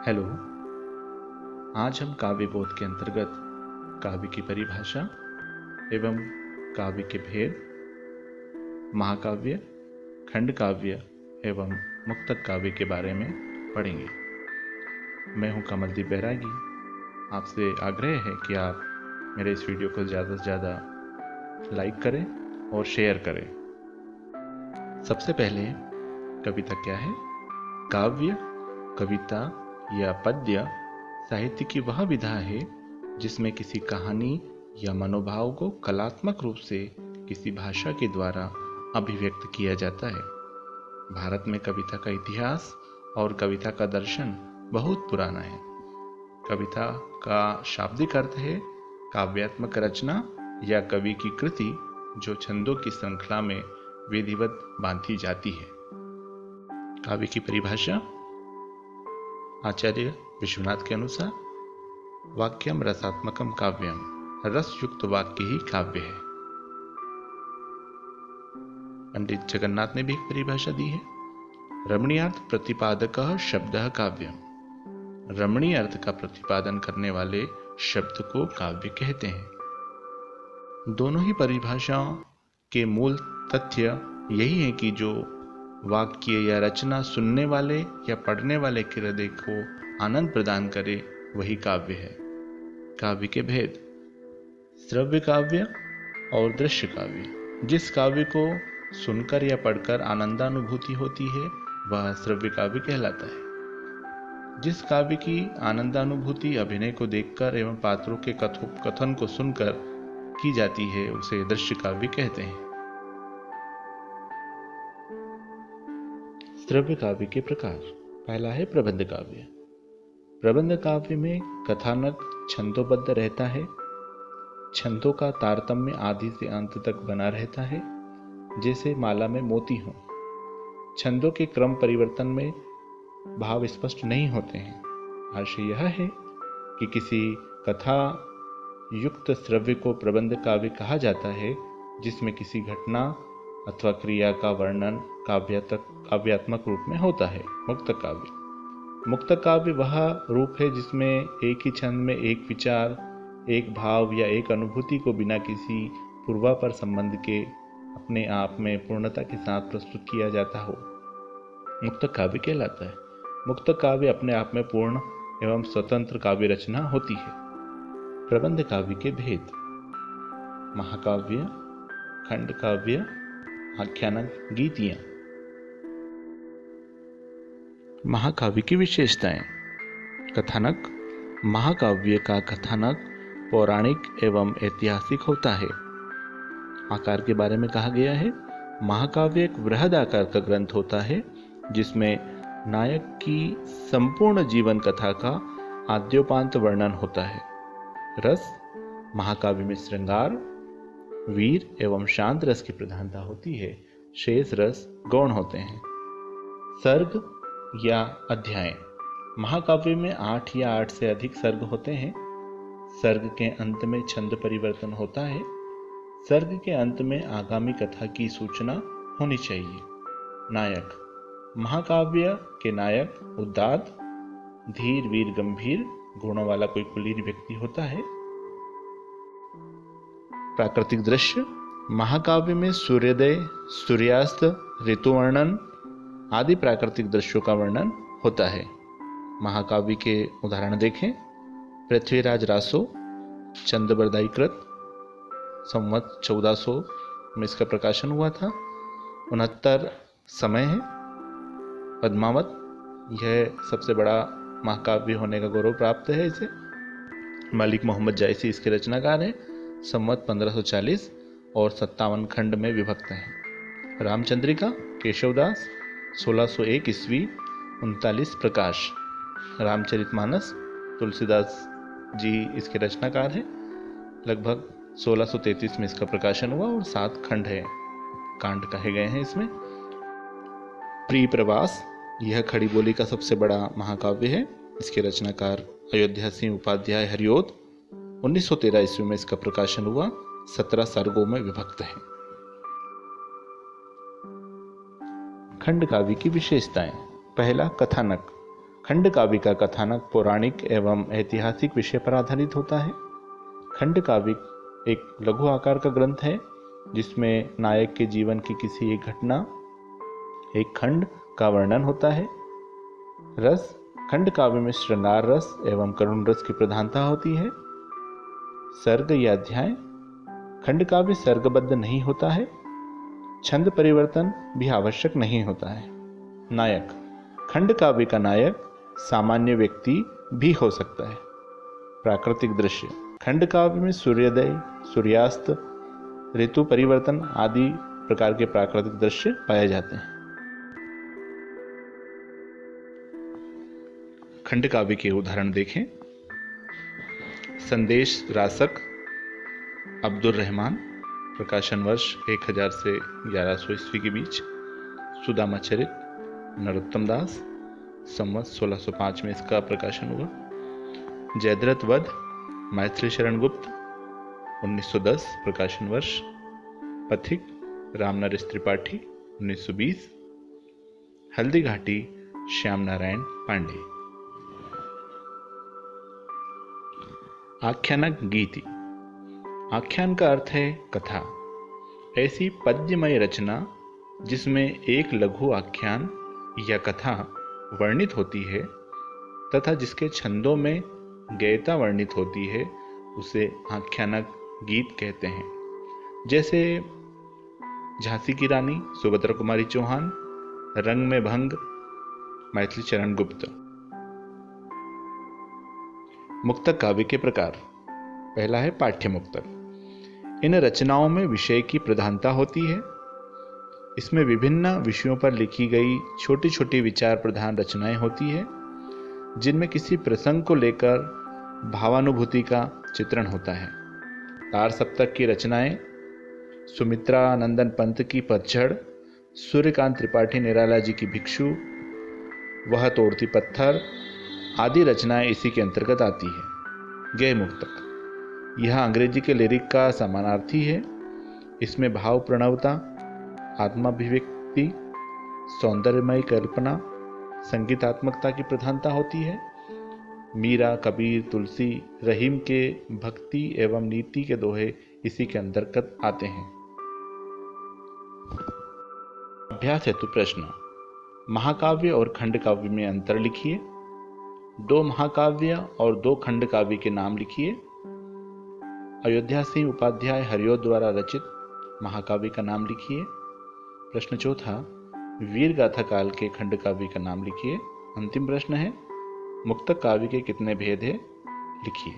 Hello. आज हम काव्य बोध के अंतर्गत काव्य की परिभाषा एवं काव्य के भेद, महाकाव्य, खंड काव्य एवं मुक्तक काव्य के बारे में पढ़ेंगे। मैं हूं कमलदीप बैरागी। आपसे आग्रह है कि आप मेरे इस वीडियो को ज़्यादा से ज़्यादा लाइक करें और शेयर करें। सबसे पहले कविता क्या है? काव्य, कविता या पद्य साहित्य की वह विधा है जिसमें किसी कहानी या मनोभाव को कलात्मक रूप से किसी भाषा के द्वारा अभिव्यक्त किया जाता है। भारत में कविता का इतिहास और कविता का दर्शन बहुत पुराना है। कविता का शाब्दिक अर्थ है काव्यात्मक रचना या कवि की कृति जो छंदों की श्रृंखला में विधिवत बांधी जाती है। काव्य की परिभाषा आचार्य विश्वनाथ के अनुसार वाक्यम रसात्मकम काव्यम, रस युक्त वाक्य ही काव्य है। पंडित जगन्नाथ ने भी एक परिभाषा दी है, रमणीयार्थ प्रतिपादक शब्दः काव्यम। रमणीय अर्थ का प्रतिपादन करने वाले शब्द को काव्य कहते हैं। दोनों ही परिभाषाओं के मूल तथ्य यही है कि जो वाक्य या रचना सुनने वाले या पढ़ने वाले के हृदय को आनंद प्रदान करे वही काव्य है। काव्य के भेद, श्रव्य काव्य और दृश्य काव्य। जिस काव्य को सुनकर या पढ़कर आनंदानुभूति होती है वह श्रव्य काव्य कहलाता है। जिस काव्य की आनंदानुभूति अभिनय को देखकर एवं पात्रों के कथन को सुनकर की जाती है उसे दृश्य काव्य कहते हैं। श्रव्य काव्य के प्रकार, पहला है प्रबंध काव्य। प्रबंध काव्य में कथानक छंदोबद्ध रहता है। छंदों का तारतम्य आदि से अंत तक बना रहता है, जैसे माला में मोती हो। छंदों के क्रम परिवर्तन में भाव स्पष्ट नहीं होते हैं। आशय यह है कि किसी कथा युक्त श्रव्य को प्रबंध काव्य कहा जाता है जिसमें किसी घटना अथवा क्रिया का वर्णन काव्यात्मक रूप में होता है। मुक्तक काव्य। मुक्तक काव्य वह रूप है जिसमें एक ही छंद में एक विचार, एक भाव या एक अनुभूति को बिना किसी पूर्वापर संबंध के अपने आप में पूर्णता के साथ प्रस्तुत किया जाता हो, मुक्तक काव्य कहलाता है। मुक्तक काव्य अपने आप में पूर्ण एवं स्वतंत्र काव्य रचना होती है। प्रबंध काव्य के भेद, महाकाव्य, खंड काव्य, आख्यानक, गीतियां। महाकाव्य की विशेषताएं। कथानक। महाकाव्य का कथानक पौराणिक एवं ऐतिहासिक होता है। आकार के बारे में कहा गया है, महाकाव्य एक बृहद आकार का ग्रंथ होता है जिसमें नायक की संपूर्ण जीवन कथा का आद्योपांत वर्णन होता है। रस। महाकाव्य में श्रृंगार, वीर एवं शांत रस की प्रधानता होती है। शेष रस गौण होते हैं। सर्ग या अध्याय। महाकाव्य में 8 या 8 से अधिक सर्ग होते हैं। सर्ग के अंत में छंद परिवर्तन होता है। सर्ग के अंत में आगामी कथा की सूचना होनी चाहिए। नायक। महाकाव्य के नायक उदात्त, धीर, वीर, गंभीर गुणों वाला कोई कुलीन व्यक्ति होता है। प्राकृतिक दृश्य। महाकाव्य में सूर्योदय, सूर्यास्त, ऋतु वर्णन आदि प्राकृतिक दृश्यों का वर्णन होता है। महाकाव्य के उदाहरण देखें। पृथ्वीराज रासो, चंद्रबरदाई कृत, संवत 1400 में इसका प्रकाशन हुआ था। 69 समय है। पद्मावत, यह सबसे बड़ा महाकाव्य होने का गौरव प्राप्त है इसे। मलिक मोहम्मद जायसी इसके रचनाकार हैं। संवत 1540 और 57 खंड में विभक्त है। रामचंद्रिका, केशवदास, 1601 ईस्वी, 39 प्रकाश। रामचरितमानस, तुलसीदास जी इसके रचनाकार हैं। लगभग 1633 में इसका प्रकाशन हुआ और 7 खंड है, कांड कहे गए हैं इसमें। प्रिय प्रवास, यह खड़ी बोली का सबसे बड़ा महाकाव्य है। इसके रचनाकार अयोध्या सिंह उपाध्याय हरिओद, 1913 ईस्वी में इसका प्रकाशन हुआ। 17 सर्गों में विभक्त है। खंड काव्य की विशेषताएं। पहला, कथानक। खंड काव्य का कथानक पौराणिक एवं ऐतिहासिक विषय पर आधारित होता है। खंड काव्य एक लघु आकार का ग्रंथ है जिसमें नायक के जीवन की किसी एक घटना, एक खंड का वर्णन होता है। रस, खंड काव्य में श्रृंगार रस एवं करुण रस की प्रधानता होती है। सर्ग या अध्याय, खंड काव्य सर्गबद्ध नहीं होता है। छंद परिवर्तन भी आवश्यक नहीं होता है। नायक, खंड काव्य का नायक सामान्य व्यक्ति भी हो सकता है। प्राकृतिक दृश्य, खंड काव्य में सूर्योदय, सूर्यास्त, ऋतु परिवर्तन आदि प्रकार के प्राकृतिक दृश्य पाए जाते हैं। खंड काव्य के उदाहरण देखें। संदेश रासक, अब्दुल रहमान, प्रकाशन वर्ष 1000 से 1100 ईस्वी के बीच। सुदामा चरित, नरोत्तम दास, संवत 1605 में इसका प्रकाशन हुआ। जयद्रथ वध, मैथिली शरण गुप्त, 1910 प्रकाशन वर्ष। पथिक, रामनरेश त्रिपाठी, 1920। हल्दी घाटी, श्याम नारायण पांडे। आख्यानक गीति, आख्यान का अर्थ है कथा। ऐसी पद्यमय रचना जिसमें एक लघु आख्यान या कथा वर्णित होती है तथा जिसके छंदों में गयता वर्णित होती है उसे आख्यानक गीत कहते हैं। जैसे झांसी की रानी सुभद्रा कुमारी चौहान, रंग में भंग, मैथिली शरण गुप्त। मुक्तक काव्य के प्रकार, पहला है पाठ्य मुक्तक। इन रचनाओं में विषय की प्रधानता होती है। इसमें विभिन्न विषयों पर लिखी गई छोटी छोटी विचार प्रधान रचनाएं होती है जिनमें किसी प्रसंग को लेकर भावानुभूति का चित्रण होता है। तार सप्तक की रचनाएं सुमित्रा नंदन पंत की पतझड़, सूर्यकांत त्रिपाठी निराला जी की भिक्षु, वह तोड़ती पत्थर आदि रचनाएं इसी के अंतर्गत आती है। गय मुक्तक, यह अंग्रेजी के लिरिक का समानार्थी है। इसमें भाव प्रणवता, आत्माभिव्यक्ति, सौंदर्यमय कल्पना, संगीतात्मकता की प्रधानता होती है। मीरा, कबीर, तुलसी, रहीम के भक्ति एवं नीति के दोहे इसी के अंतर्गत आते हैं। अभ्यास हेतु प्रश्न। महाकाव्य और खंड काव्य में अंतर लिखिए। 2 महाकाव्य और 2 खंड काव्य के नाम लिखिए। अयोध्या सिंह उपाध्याय हरिओ द्वारा रचित महाकाव्य का नाम लिखिए। प्रश्न चौथा, वीर गाथा काल के खंड काव्य का नाम लिखिए। अंतिम प्रश्न है, मुक्तक काव्य के कितने भेद हैं, लिखिए।